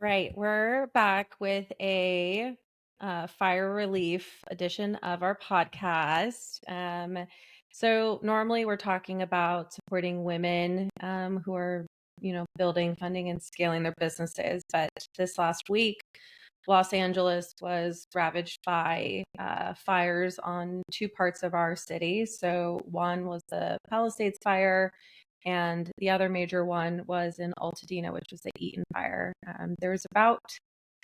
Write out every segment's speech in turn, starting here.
right, we're back with a fire relief edition of our podcast. So normally we're talking about supporting women who are, building, funding, and scaling their businesses. But this last week, Los Angeles was ravaged by fires on two parts of our city. So one was the Palisades fire, and the other major one was in Altadena, which was the Eaton fire. There's about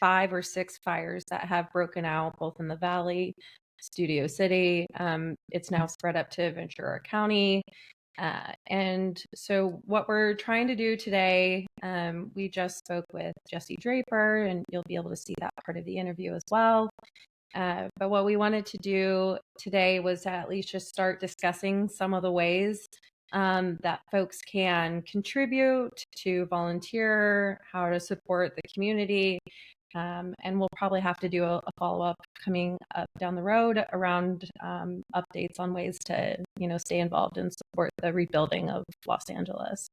5 or 6 fires that have broken out, both in the valley, Studio City. It's now spread up to Ventura County. And so what we're trying to do today, we just spoke with Jesse Draper, and you'll be able to see that part of the interview as well. But what we wanted to do today was at least just start discussing some of the ways that folks can contribute, to volunteer, how to support the community. And we'll probably have to do a follow-up coming up down the road around updates on ways to, stay involved and support the rebuilding of Los Angeles.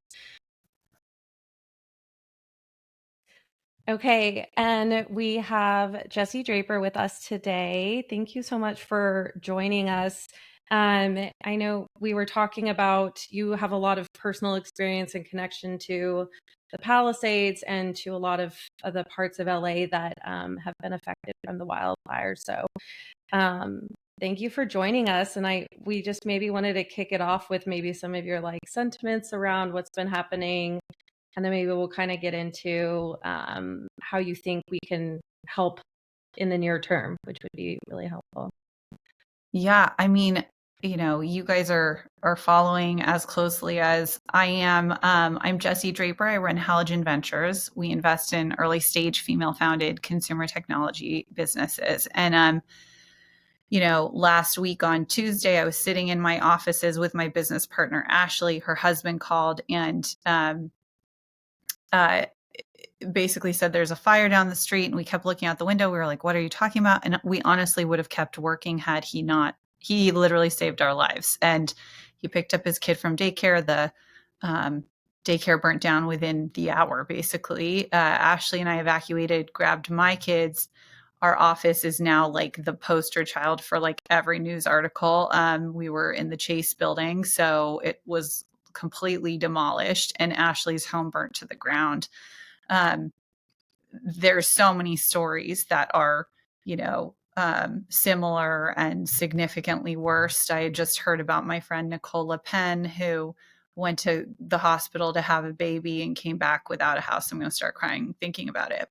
Okay, and we have Jesse Draper with us today. Thank you so much for joining us. I know we were talking about you have a lot of personal experience and connection to the Palisades and to a lot of the parts of LA that have been affected from the wildfires. So thank you for joining us. And we just maybe wanted to kick it off with maybe some of your sentiments around what's been happening, and then maybe we'll kind of get into how you think we can help in the near term, which would be really helpful. Yeah, I mean, you guys are following as closely as I am. I'm Jesse Draper. I run Halogen Ventures. We invest in early stage female founded consumer technology businesses. And last week on Tuesday, I was sitting in my offices with my business partner, Ashley. Her husband called and basically said there's a fire down the street, and we kept looking out the window. We were like, what are you talking about? And we honestly would have kept working had he not. He literally saved our lives. And he picked up his kid from daycare. The daycare burnt down within the hour, basically. Ashley and I evacuated, grabbed my kids. Our office is now like the poster child for like every news article. We were in the Chase building, so it was completely demolished, and Ashley's home burnt to the ground. There's so many stories that are, similar and significantly worse. I had just heard about my friend Nicola Penn, who went to the hospital to have a baby and came back without a house. I'm going to start crying thinking about it.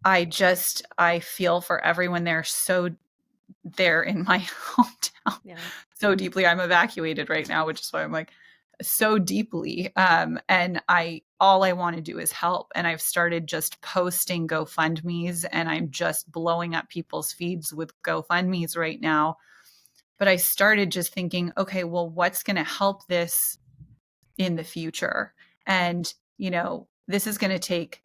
I feel for everyone there. So they're in my hometown so deeply. I'm evacuated right now, which is why I'm like so deeply. And all I want to do is help. And I've started just posting GoFundMes, and I'm just blowing up people's feeds with GoFundMes right now. But I started just thinking, okay, well, what's going to help this in the future? And, this is going to take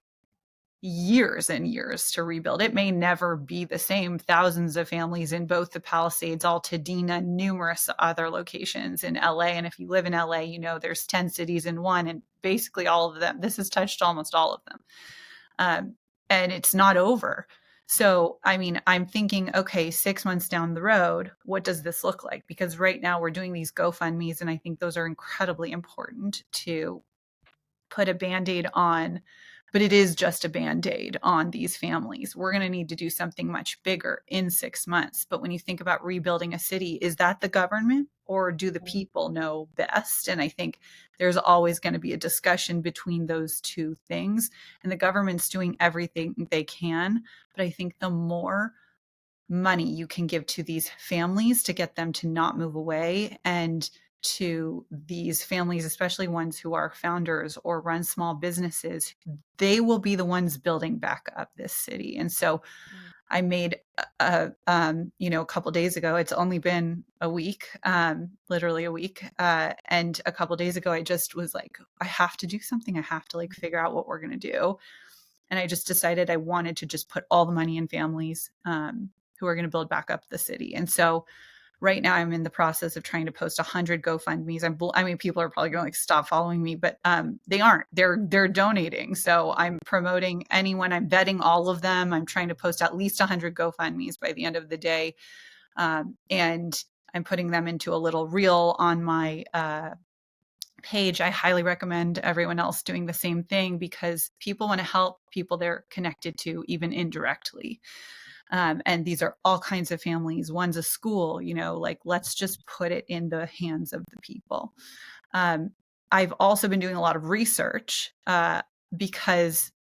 years and years to rebuild. It may never be the same. Thousands of families in both the Palisades, Altadena, numerous other locations in LA. And if you live in LA, there's 10 cities in one, and basically all of them, this has touched almost all of them. And it's not over. So, I mean, I'm thinking, okay, 6 months down the road, what does this look like? Because right now we're doing these GoFundMes, and I think those are incredibly important to put a Band-Aid on, but it is just a Band-Aid on these families. We're going to need to do something much bigger in 6 months. But when you think about rebuilding a city, is that the government, or do the people know best? And I think there's always going to be a discussion between those two things. And the government's doing everything they can. But I think the more money you can give to these families to get them to not move away, and to these families, especially ones who are founders or run small businesses, they will be the ones building back up this city. And so I made a couple days ago, it's only been a week, literally a week. And a couple days ago, I just was like, I have to do something. I have to figure out what we're going to do. And I just decided I wanted to just put all the money in families who are going to build back up the city. And so right now I'm in the process of trying to post 100 GoFundMe's. I mean, people are probably going to like stop following me, but they aren't. They're donating. So I'm promoting anyone. I'm vetting all of them. I'm trying to post at least 100 GoFundMe's by the end of the day, and I'm putting them into a little reel on my page. I highly recommend everyone else doing the same thing because people want to help people they're connected to, even indirectly. And these are all kinds of families. One's a school, like let's just put it in the hands of the people. I've also been doing a lot of research because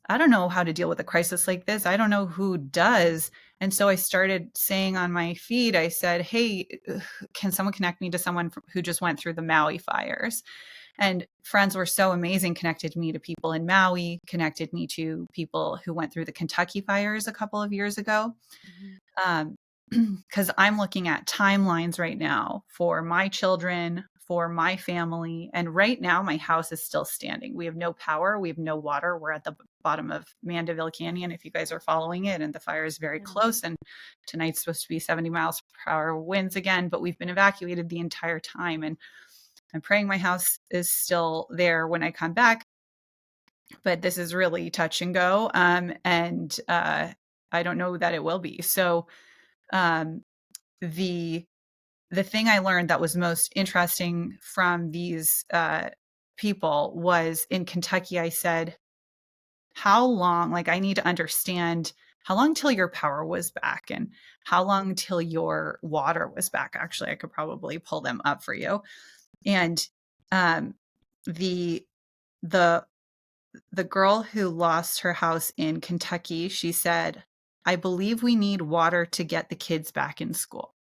I don't know how to deal with a crisis like this. I don't know who does. And so I started saying on my feed, I said, hey, can someone connect me to someone who just went through the Maui fires? And friends were so amazing, connected me to people in Maui, connected me to people who went through the Kentucky fires a couple of years ago. Because I'm looking at timelines right now for my children, for my family. And right now, my house is still standing. We have no power. We have no water. We're at the bottom of Mandeville Canyon, if you guys are following it. And the fire is very close. And tonight's supposed to be 70 miles per hour winds again. But we've been evacuated the entire time. And I'm praying my house is still there when I come back. But this is really touch and go. And I don't know that it will be. So the thing I learned that was most interesting from these people was in Kentucky. I said, how long, like I need to understand how long till your power was back and how long till your water was back. Actually, I could probably pull them up for you. And the girl who lost her house in Kentucky, she said, I believe we need water to get the kids back in school.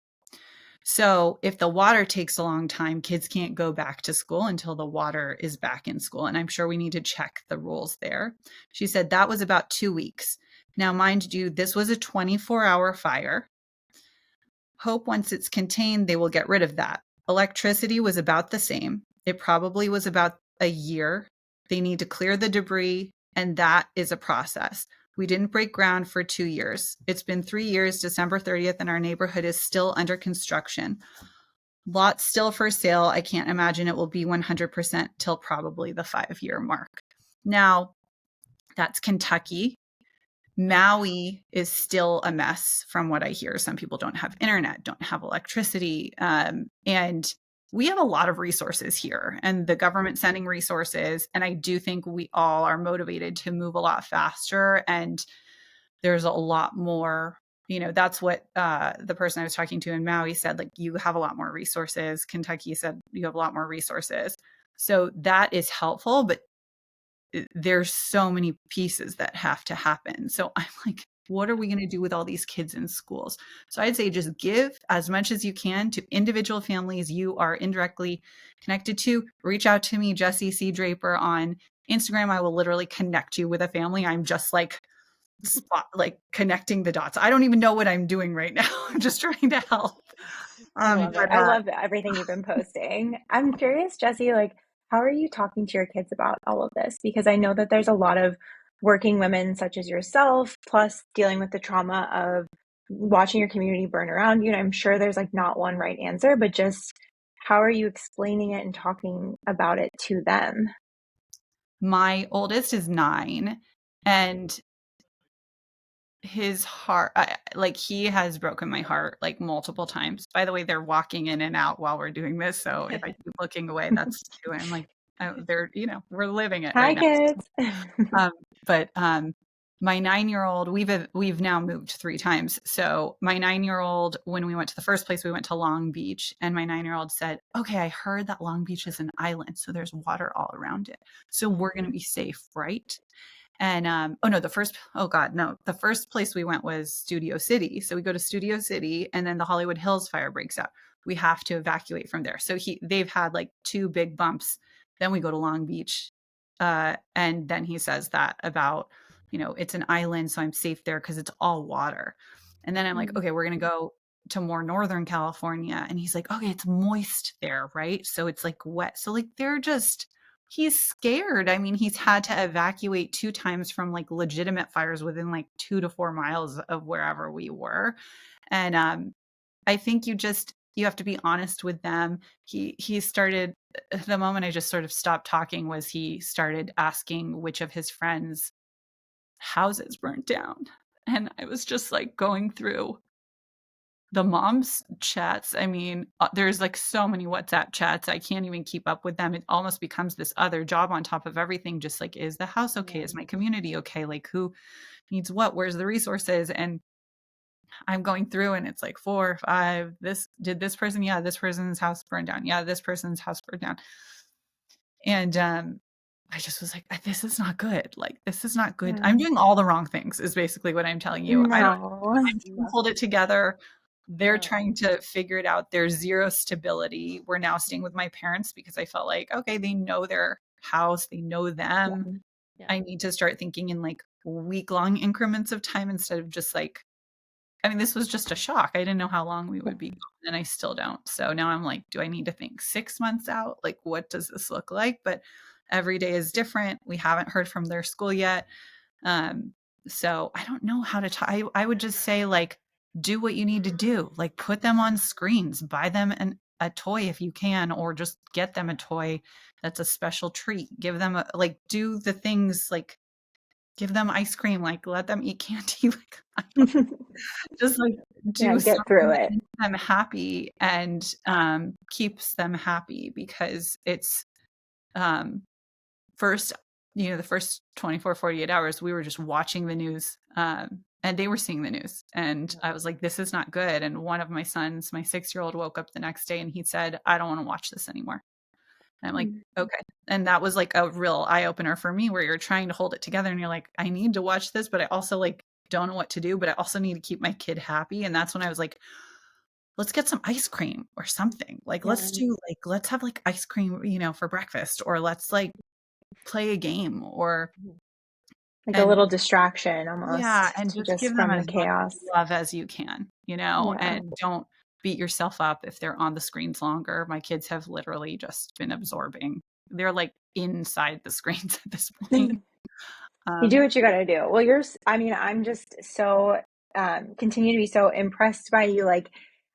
So if the water takes a long time, kids can't go back to school until the water is back in school. And I'm sure we need to check the rules there. She said that was about 2 weeks. Now, mind you, this was a 24-hour fire. Hope once it's contained, they will get rid of that. Electricity was about the same. It probably was about a year. They need to clear the debris, and that is a process. We didn't break ground for 2 years. It's been 3 years, December 30th, and our neighborhood is still under construction. Lots still for sale. I can't imagine it will be 100% till probably the 5-year mark. Now, that's Kentucky. Maui is still a mess from what I hear. Some people don't have internet, don't have electricity. And we have a lot of resources here and the government sending resources. And I do think we all are motivated to move a lot faster. And there's a lot more, that's what the person I was talking to in Maui said, like, you have a lot more resources. Kentucky said you have a lot more resources. So that is helpful, but there's so many pieces that have to happen. So I'm like, what are we going to do with all these kids in schools? So I'd say just give as much as you can to individual families you are indirectly connected to. Reach out to me, Jessie C. Draper, on Instagram. I will literally connect you with a family. I'm just like connecting the dots. I don't even know what I'm doing right now. I'm just trying to help. I love it. I love everything you've been posting. I'm curious, Jessie, like, how are you talking to your kids about all of this? Because I know that there's a lot of working women such as yourself, plus dealing with the trauma of watching your community burn around you. And I'm sure there's like not one right answer, but just how are you explaining it and talking about it to them? My oldest is 9, and his heart, he has broken my heart like multiple times. By the way, they're walking in and out while we're doing this. So if I keep looking away, that's too. I'm like, they're, we're living it Hi, right kids. now. But my 9-year-old, we've now moved 3 times. So my 9-year-old, when we went to the first place, we went to Long Beach, and my 9-year-old said, okay, I heard that Long Beach is an island, so there's water all around it. So we're going to be safe, right? And the first place we went was Studio City. So we go to Studio City, and then the Hollywood Hills fire breaks out. We have to evacuate from there. So they've had like 2 big bumps. Then we go to Long Beach. And then he says that about, it's an island, so I'm safe there because it's all water. And then I'm like, okay, we're going to go to more Northern California. And he's like, okay, it's moist there, right? So it's like wet. So like he's scared. I mean, he's had to evacuate 2 times from like legitimate fires within like 2 to 4 miles of wherever we were. And I think you just you have to be honest with them. He started, the moment I just sort of stopped talking was he started asking which of his friends' houses burnt down. And I was just like going through the mom's chats. I mean, there's like so many WhatsApp chats. I can't even keep up with them. It almost becomes this other job on top of everything. Just like, is the house okay? Is my community okay? Like, who needs what? Where's the resources? And I'm going through and it's like 4 or 5. This person? Yeah, this person's house burned down. Yeah, this person's house burned down. And I just was like, this is not good. Like, this is not good. I'm doing all the wrong things is basically what I'm telling you. I'm trying to hold it together. They're trying to figure it out. There's zero stability. We're now staying with my parents because I felt like, okay, they know their house. They know them. Yeah. I need to start thinking in like week-long increments of time instead of just like, I mean, this was just a shock. I didn't know how long we would be gone, and I still don't. So now I'm like, do I need to think 6 months out? Like, what does this look like? But every day is different. We haven't heard from their school yet. So I don't know how to I would just say, like, do what you need to do. Like, put them on screens, buy them a toy if you can, or just get them a toy that's a special treat. Give them do the things, like give them ice cream, like let them eat candy, like just like do get through it. That makes them happy and keeps them happy, because it's first, the first 24, 48 hours, we were just watching the news, and they were seeing the news. And I was like, this is not good. And one of my sons, my 6-year-old, woke up the next day and he said, I don't want to watch this anymore. And I'm like, okay. And that was like a real eye opener for me, where you're trying to hold it together and you're like, I need to watch this, but I also like don't know what to do, but I also need to keep my kid happy. And that's when I was like, let's get some ice cream or something. Like, let's have like ice cream, for breakfast, or let's like play a game, or like a little distraction almost. Yeah. And just give them as much chaos. love as you can, and don't beat yourself up if they're on the screens longer. My kids have literally just been absorbing. They're like inside the screens at this point. You do what you got to do. Well, I'm just so, continue to be so impressed by you. Like,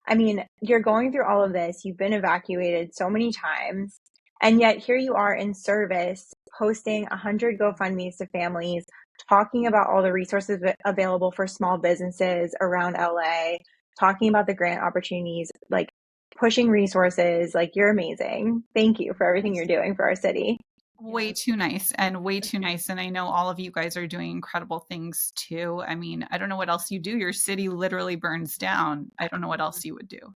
I mean, you're going through all of this. You've been evacuated so many times. And yet here you are in service, posting 100 GoFundMes to families, talking about all the resources available for small businesses around LA, talking about the grant opportunities, like pushing resources. Like, you're amazing. Thank you for everything you're doing for our city. Way too nice. And I know all of you guys are doing incredible things too. I mean, I don't know what else you do. Your city literally burns down. I don't know what else you would do,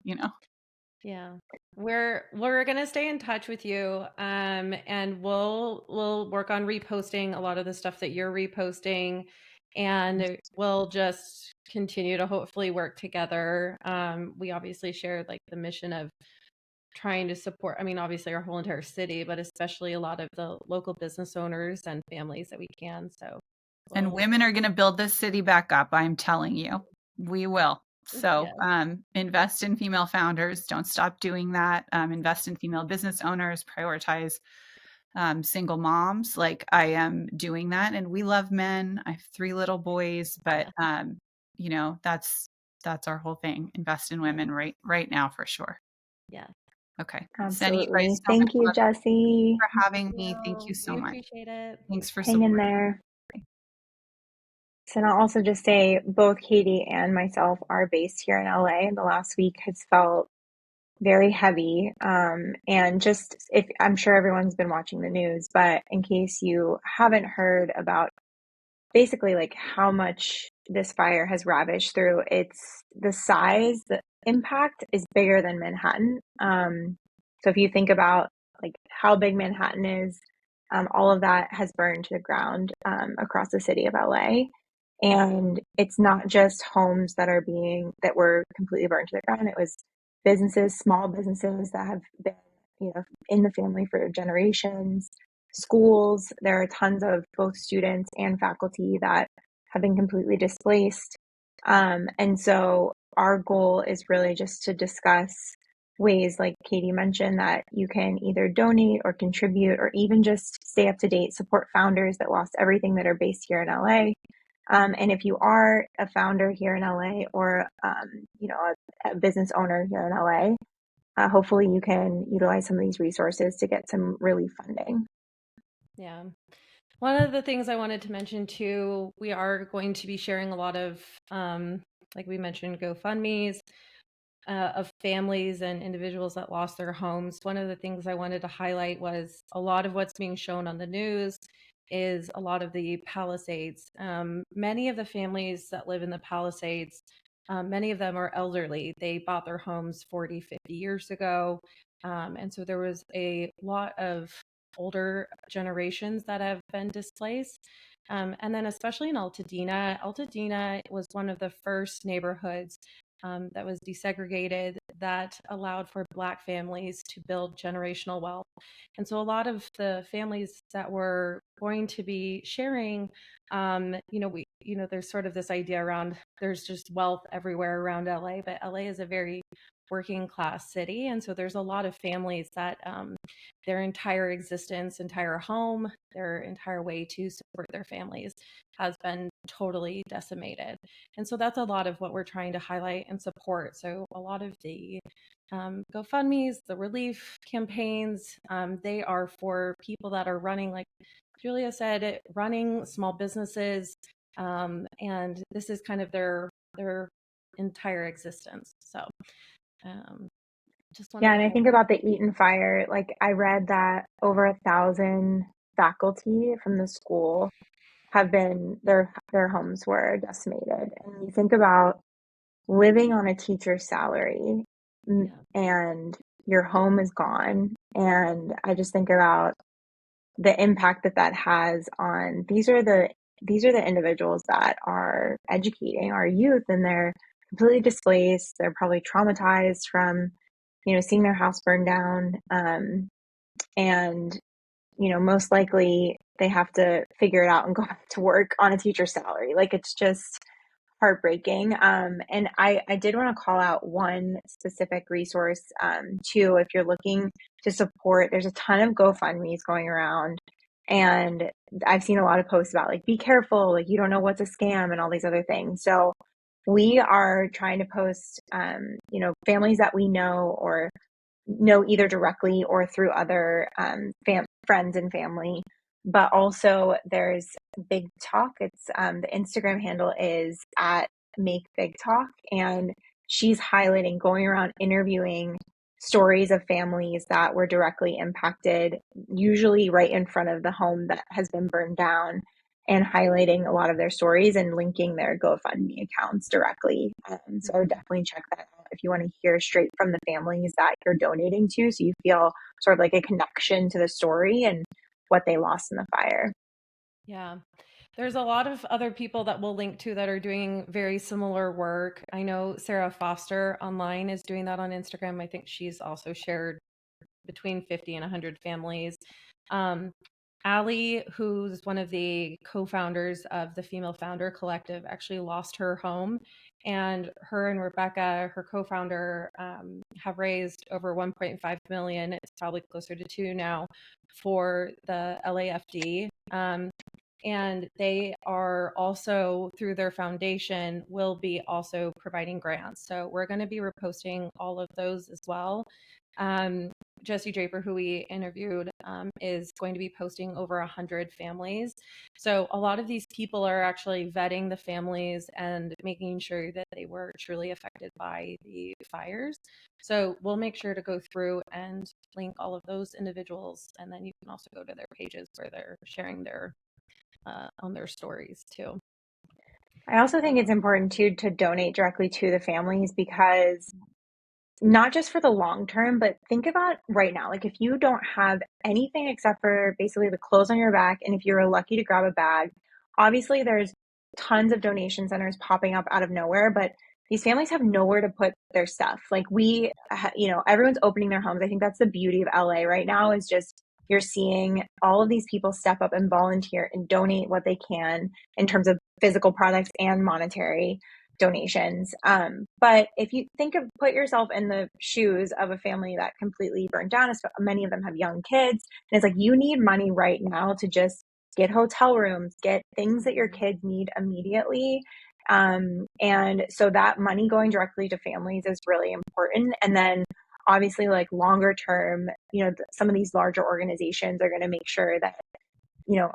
Yeah. We're going to stay in touch with you. And we'll work on reposting a lot of the stuff that you're reposting, and we'll just continue to hopefully work together. We obviously share like the mission of trying to support, I mean, obviously our whole entire city, but especially a lot of the local business owners and families that we can. So, and women are going to build this city back up. I'm telling you, we will. So invest in female founders. Don't stop doing that. Invest in female business owners. Prioritize single moms. Like, I am doing that, and we love men. I have 3 little boys, but that's our whole thing. Invest in women right now for sure. Yeah. Okay. Absolutely. Thank you, Jessie, for having me. Thank you so much. Appreciate it. Thanks for hanging in there. So, and I'll also just say, both Katie and myself are based here in LA, and the last week has felt very heavy. And just, if I'm sure everyone's been watching the news, but in case you haven't heard about basically like how much this fire has ravaged through, it's the size, the impact is bigger than Manhattan. So if you think about like how big Manhattan is, all of that has burned to the ground across the city of LA. And it's not just homes that were completely burned to the ground. It was businesses, small businesses that have been, in the family for generations, schools. There are tons of both students and faculty that have been completely displaced. And so our goal is really just to discuss ways, like Katie mentioned, that you can either donate or contribute, or even just stay up to date, support founders that lost everything, that are based here in LA. And if you are a founder here in LA, or a business owner here in LA, hopefully you can utilize some of these resources to get some relief funding. Yeah. One of the things I wanted to mention too, we are going to be sharing a lot of, like we mentioned, GoFundMes of families and individuals that lost their homes. One of the things I wanted to highlight was a lot of what's being shown on the news is a lot of the Palisades. Many of the families that live in the Palisades, many of them are elderly. They bought their homes 40, 50 years ago. And so there was a lot of older generations that have been displaced. And then especially in Altadena was one of the first neighborhoods that was desegregated that allowed for Black families to build generational wealth. And so a lot of the families that were going to be sharing, there's sort of this idea around there's just wealth everywhere around LA, but LA is a very working class city. And so there's a lot of families that their entire existence, entire home, their entire way to support their families has been totally decimated. And so that's a lot of what we're trying to highlight and support. So a lot of the GoFundMes, the relief campaigns, they are for people that are running, like Julia said, running small businesses. And this is kind of their entire existence. So just wanted and I think about the Eaton fire. Like I read that over 1,000 faculty from the school have been their homes were decimated. And you think about living on a teacher's salary and your home is gone. And I just think about the impact that has on these are the individuals that are educating our youth, and they're completely displaced. They're probably traumatized from, seeing their house burn down. And, most likely they have to figure it out and go back to work on a teacher's salary. Like it's just heartbreaking. And I did want to call out one specific resource too, if you're looking to support. There's a ton of GoFundMes going around, and I've seen a lot of posts about like, be careful, like you don't know what's a scam and all these other things. So we are trying to post, families that we know or know either directly or through other friends and family. But also there's Big Talk. It's the Instagram handle is at Make Big Talk, and she's highlighting, going around interviewing stories of families that were directly impacted, usually right in front of the home that has been burned down, and highlighting a lot of their stories and linking their GoFundMe accounts directly. So I would definitely check that out if you want to hear straight from the families that you're donating to, so you feel sort of like a connection to the story and what they lost in the fire. Yeah. There's a lot of other people that we'll link to that are doing very similar work. I know Sarah Foster online is doing that on Instagram. I think she's also shared between 50 and 100 families. Allie, who's one of the co-founders of the Female Founder Collective, actually lost her home. And her and Rebecca, her co-founder, have raised over 1.5 million. It's probably closer to 2 now for the LAFD. And they are also, through their foundation, will be also providing grants. So we're going to be reposting all of those as well. Jesse Draper, who we interviewed, is going to be posting over 100 families. So a lot of these people are actually vetting the families and making sure that they were truly affected by the fires. So we'll make sure to go through and link all of those individuals. And then you can also go to their pages where they're sharing their on their stories too. I also think it's important too to donate directly to the families, because not just for the long term, but think about right now, like if you don't have anything except for basically the clothes on your back, and if you're lucky to grab a bag, obviously there's tons of donation centers popping up out of nowhere, but these families have nowhere to put their stuff. Like everyone's opening their homes. I think that's the beauty of LA right now, is just you're seeing all of these people step up and volunteer and donate what they can in terms of physical products and monetary donations. But if you put yourself in the shoes of a family that completely burned down, many of them have young kids, and it's like you need money right now to just get hotel rooms, get things that your kids need immediately. And so that money going directly to families is really important. And then obviously like longer term, some of these larger organizations are going to make sure that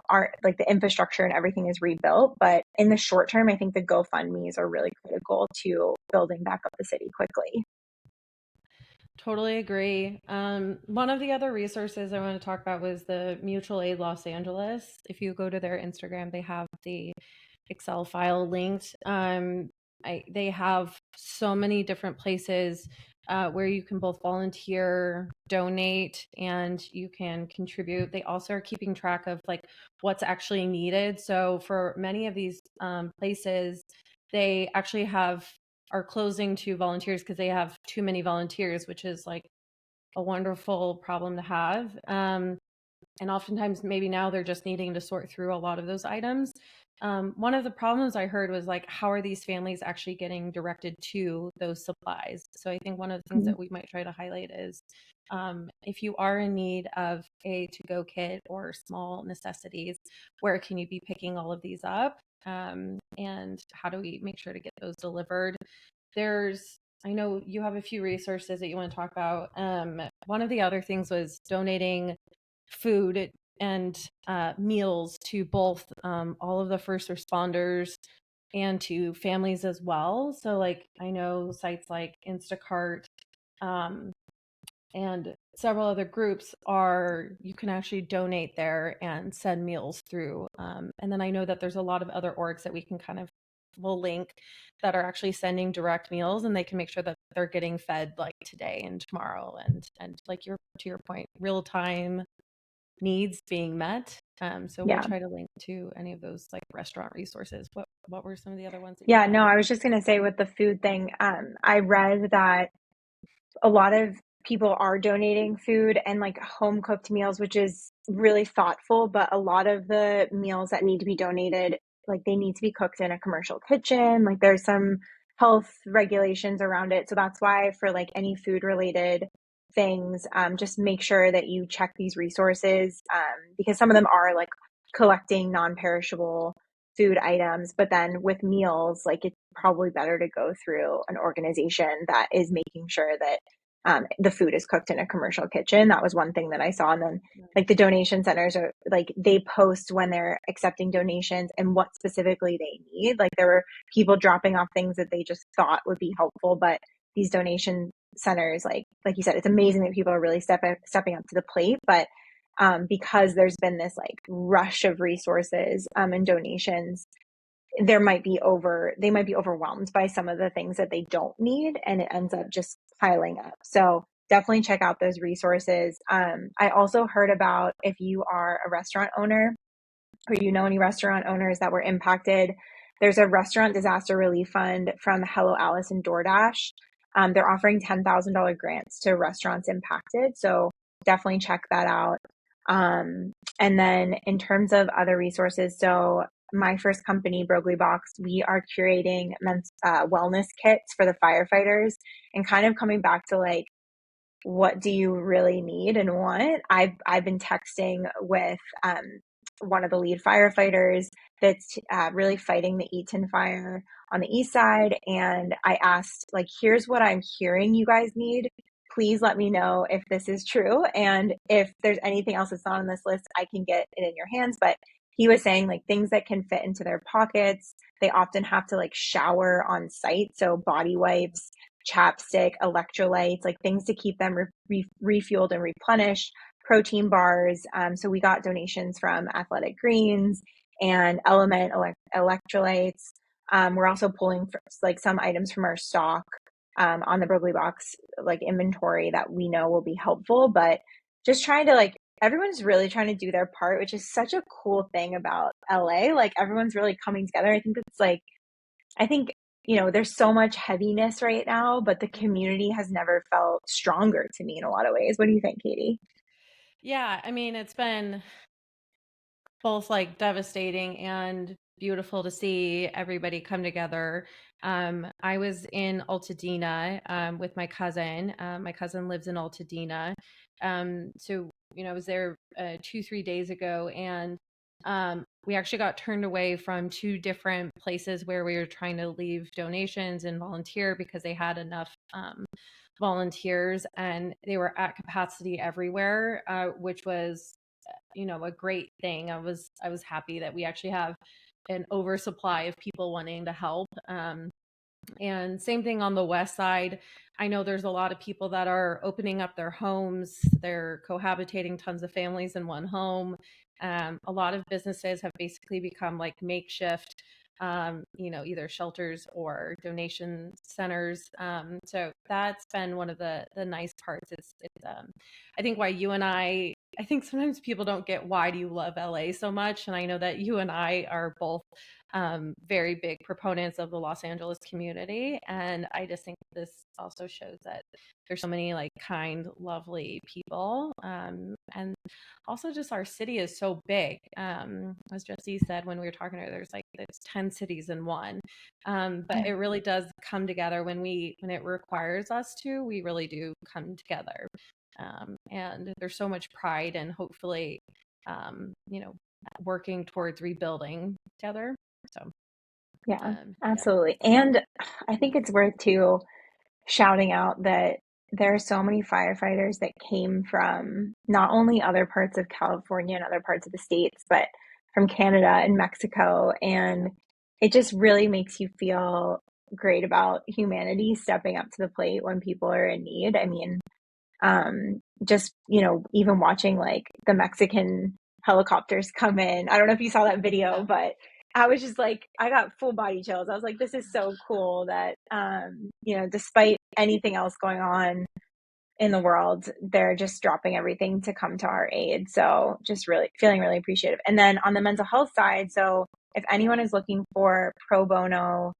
our like the infrastructure and everything is rebuilt. But in the short term, I think the GoFundMe's are really critical to building back up the city quickly. Totally agree. One of the other resources I want to talk about was the Mutual Aid Los Angeles. If you go to their Instagram, they have the Excel file linked. They have so many different places where you can both volunteer, donate, and you can contribute. They also are keeping track of like what's actually needed. So for many of these places, they actually are closing to volunteers because they have too many volunteers, which is like a wonderful problem to have. And oftentimes maybe now they're just needing to sort through a lot of those items. One of the problems I heard was like, how are these families actually getting directed to those supplies? So I think one of the things that we might try to highlight is if you are in need of a to-go kit or small necessities, where can you be picking all of these up? And how do we make sure to get those delivered? I know you have a few resources that you want to talk about. One of the other things was donating food and meals to both all of the first responders and to families as well. So like I know sites like Instacart and several other groups you can actually donate there and send meals through. And then I know that there's a lot of other orgs that we'll link that are actually sending direct meals, and they can make sure that they're getting fed like today and tomorrow, and like to your point, real time needs being met. So we'll try to link to any of those like restaurant resources. What were some of the other ones that you no, I was just going to say with the food thing, I read that a lot of people are donating food and like home cooked meals, which is really thoughtful, but a lot of the meals that need to be donated, like they need to be cooked in a commercial kitchen. Like there's some health regulations around it. So that's why for like any food related things, just make sure that you check these resources, because some of them are like collecting non-perishable food items, but then with meals, like it's probably better to go through an organization that is making sure that the food is cooked in a commercial kitchen. That was one thing that I saw. And then like the donation centers are like, they post when they're accepting donations and what specifically they need. Like there were people dropping off things that they just thought would be helpful, but these donation centers, like you said, it's amazing that people are really stepping up to the plate, but because there's been this like rush of resources and donations, they might be overwhelmed by some of the things that they don't need, and it ends up just piling up. So definitely check out those resources. I also heard about, if you are a restaurant owner or you know any restaurant owners that were impacted, there's a restaurant disaster relief fund from Hello Alice and DoorDash. They're offering $10,000 grants to restaurants impacted. So definitely check that out. And then in terms of other resources, so my first company, Broglie Box, we are curating wellness kits for the firefighters, and kind of coming back to like, what do you really need and want? I've been texting with one of the lead firefighters that's really fighting the Eaton fire on the east side, and I asked, like, here's what I'm hearing you guys need. Please let me know if this is true, and if there's anything else that's not on this list, I can get it in your hands. But he was saying like things that can fit into their pockets. They often have to like shower on site, so body wipes, chapstick, electrolytes, like things to keep them refueled and replenished, protein bars. So we got donations from Athletic Greens and Element electrolytes. We're also pulling like some items from our stock on the Broglie Box like inventory that we know will be helpful, but just trying to like, everyone's really trying to do their part, which is such a cool thing about LA. Like everyone's really coming together. I think it's like, there's so much heaviness right now, but the community has never felt stronger to me in a lot of ways. What do you think, Katie? Yeah, I mean, it's been both like devastating and beautiful to see everybody come together. I was in Altadena with my cousin. My cousin lives in Altadena. So, I was there 2-3 days ago, and we actually got turned away from 2 different places where we were trying to leave donations and volunteer because they had enough volunteers, and they were at capacity everywhere, which was, a great thing. I was happy that we actually have an oversupply of people wanting to help. And same thing on the west side. I know there's a lot of people that are opening up their homes. They're cohabitating tons of families in one home. A lot of businesses have basically become like makeshift, either shelters or donation centers. So that's been one of the nice parts. I think why you and I think sometimes people don't get, why do you love LA so much? And I know that you and I are both very big proponents of the Los Angeles community. And I just think this also shows that there's so many like kind, lovely people. And also just our city is so big. As Jesse said when we were talking to her, there's 10 cities in one. But it really does come together when it requires us to, we really do come together. And there's so much pride and hopefully, working towards rebuilding together. So, yeah, absolutely. Yeah. And I think it's worth too shouting out that there are so many firefighters that came from not only other parts of California and other parts of the states, but from Canada and Mexico. And it just really makes you feel great about humanity stepping up to the plate when people are in need. I mean, just, even watching like the Mexican helicopters come in. I don't know if you saw that video, but I was just like, I got full body chills. I was like, this is so cool that, despite anything else going on in the world, they're just dropping everything to come to our aid. So just really feeling really appreciative. And then on the mental health side, so if anyone is looking for pro bono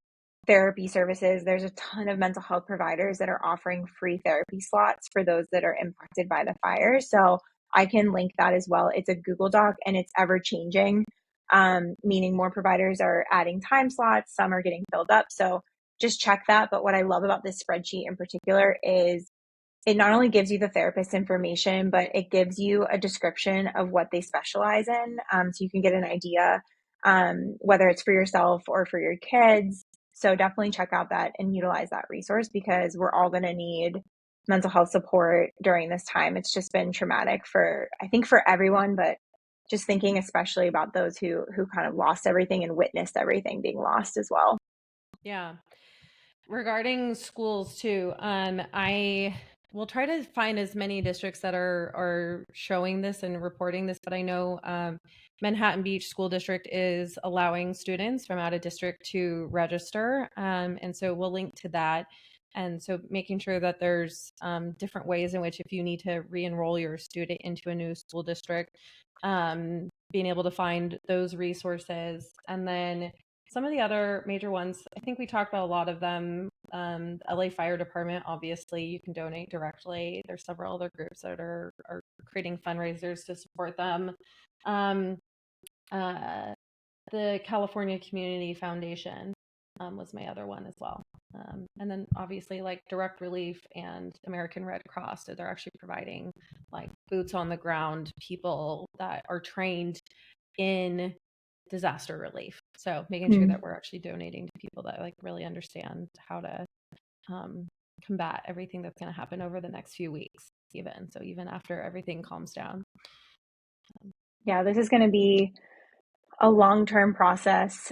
therapy services, there's a ton of mental health providers that are offering free therapy slots for those that are impacted by the fire. So I can link that as well. It's a Google Doc and it's ever changing, meaning more providers are adding time slots, some are getting filled up. So just check that. But what I love about this spreadsheet in particular is it not only gives you the therapist information, but it gives you a description of what they specialize in. So you can get an idea, whether it's for yourself or for your kids. So definitely check out that and utilize that resource because we're all going to need mental health support during this time. It's just been traumatic I think for everyone, but just thinking especially about those who kind of lost everything and witnessed everything being lost as well. Yeah. Regarding schools too, I will try to find as many districts that are showing this and reporting this, but I know Manhattan Beach School District is allowing students from out of district to register. And so we'll link to that. And so making sure that there's different ways in which if you need to re-enroll your student into a new school district, being able to find those resources. And then some of the other major ones, I think we talked about a lot of them. LA Fire Department, obviously, you can donate directly. There's several other groups that are creating fundraisers to support them. The California Community Foundation was my other one as well. And then obviously like Direct Relief and American Red Cross, they're actually providing like boots on the ground people that are trained in disaster relief. So making sure that we're actually donating to people that like really understand how to combat everything that's going to happen over the next few weeks, even after everything calms down. Yeah, this is going to be a long-term process.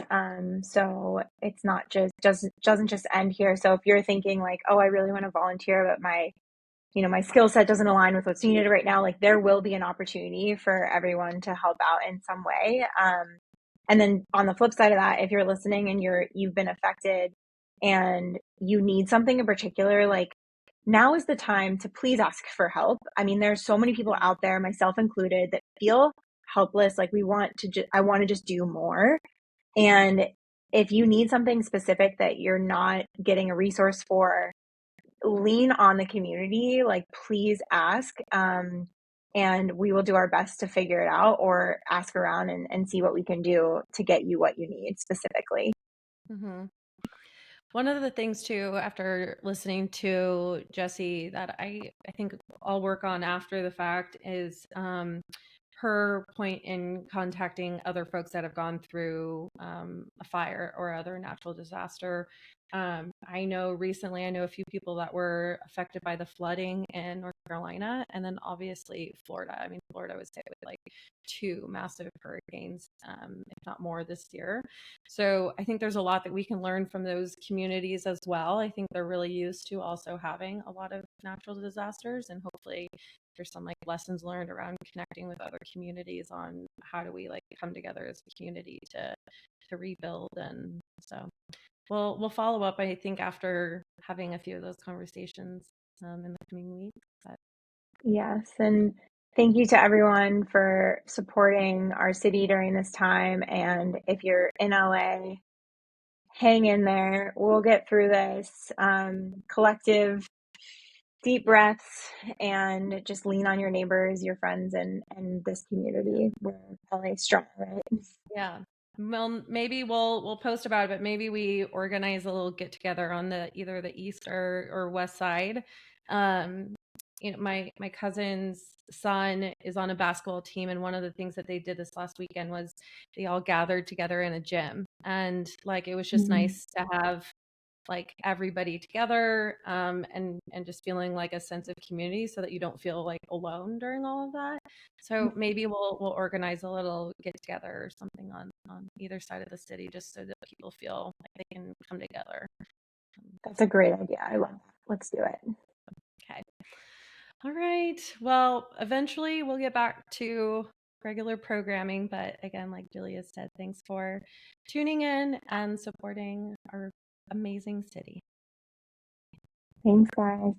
So it's not doesn't just end here. So if you're thinking like, oh, I really want to volunteer, but my skill set doesn't align with what's needed right now, like there will be an opportunity for everyone to help out in some way. And then on the flip side of that, if you're listening and you've been affected and you need something in particular, like now is the time to please ask for help. I mean, there's so many people out there, myself included, that feel helpless. Like I want to just do more. And if you need something specific that you're not getting a resource for, lean on the community, like please ask. And we will do our best to figure it out or ask around and see what we can do to get you what you need specifically. Mm-hmm. One of the things too, after listening to Jesse, that I think I'll work on after the fact is her point in contacting other folks that have gone through a fire or other natural disaster. I know recently, I know a few people that were affected by the flooding in North Carolina, and then obviously Florida. I mean, Florida was hit with like 2 massive hurricanes, if not more this year. So I think there's a lot that we can learn from those communities as well. I think they're really used to also having a lot of natural disasters, and hopefully there's some like lessons learned around connecting with other communities on how do we like come together as a community to rebuild. And so we'll follow up, I think, after having a few of those conversations in the coming weeks. But yes, and thank you to everyone for supporting our city during this time. And if you're in LA, hang in there. We'll get through this. Collective deep breaths and just lean on your neighbors, your friends, and this community. We're LA strong, right? yeah. Well, maybe we'll post about it, but maybe we organize a little get together on either the east or west side. My cousin's son is on a basketball team, and one of the things that they did this last weekend was they all gathered together in a gym, and like it was just nice to have like everybody together, and just feeling like a sense of community so that you don't feel like alone during all of that. So maybe we'll organize a little get together or something on either side of the city just so that people feel like they can come together. That's a great idea. I love that. Let's do it. Okay. All right. Well, eventually we'll get back to regular programming, but again, like Julia said, thanks for tuning in and supporting our amazing city. Thanks, guys.